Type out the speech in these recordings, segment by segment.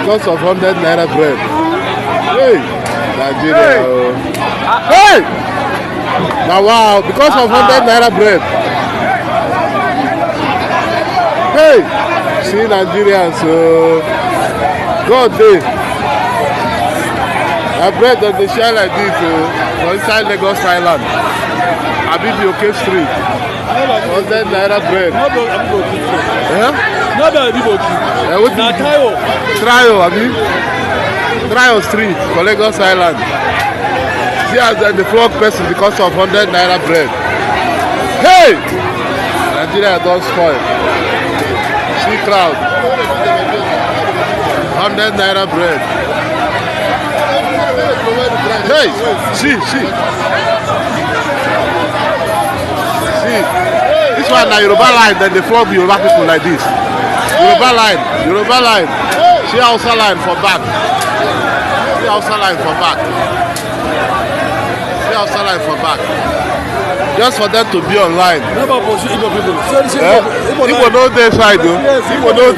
because of 100 naira bread. Hey, Nigeria. Hey! Now wow, because of 100 naira bread. Hey! See Nigerians, God day. My bread that they share like this for inside Lagos Island. Abibi Oke Street. 100 naira bread. Not that Igbo. Na Trio, Abi. Trio Street for Lagos Island. See as the flog person because of 100 naira bread. Hey! Nigeria don't spoil. See crowd. 100 naira bread. Hey! See. This one na Yoruba line, then they flog Yoruba people like this. Yoruba line. See Hausa line for back. See Hausa line for back. Just for them to be online. Never pursue Igbo people. Igbo no dey side though. Igbo no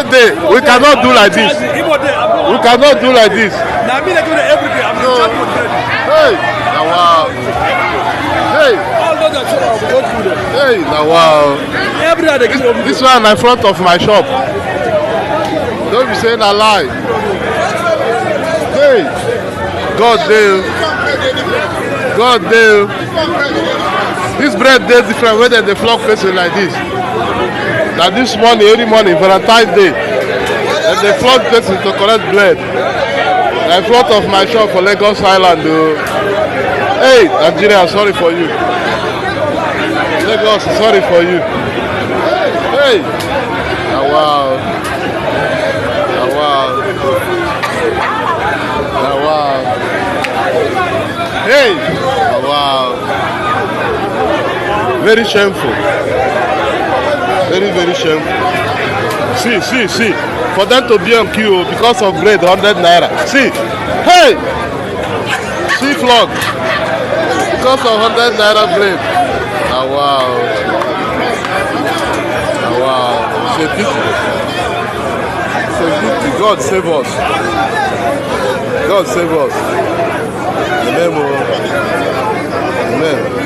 dey. We cannot do like this. We cannot do like this. Now me they do it every day. I'm the champion. Hey, now wow. Hey. All those that show up go through them. Hey, now wow. Every day they give them. This one in front of my shop. Don't be saying a lie. Hey, God damn. This bread is different whether they flock person like this. Now this morning, early morning, Valentine's Day, and they flock person to collect bread. In front of my shop for Lagos Island. Hey, Nigeria, sorry for you. Lagos, sorry for you. Hey, wow. Hey! Oh, wow. Very shameful. Very shameful. See. For them to be on queue because of bread, 100 naira. See. Hey! See flog. Because of 100 naira bread. Oh, wow. It's a pity. God save us. Amen.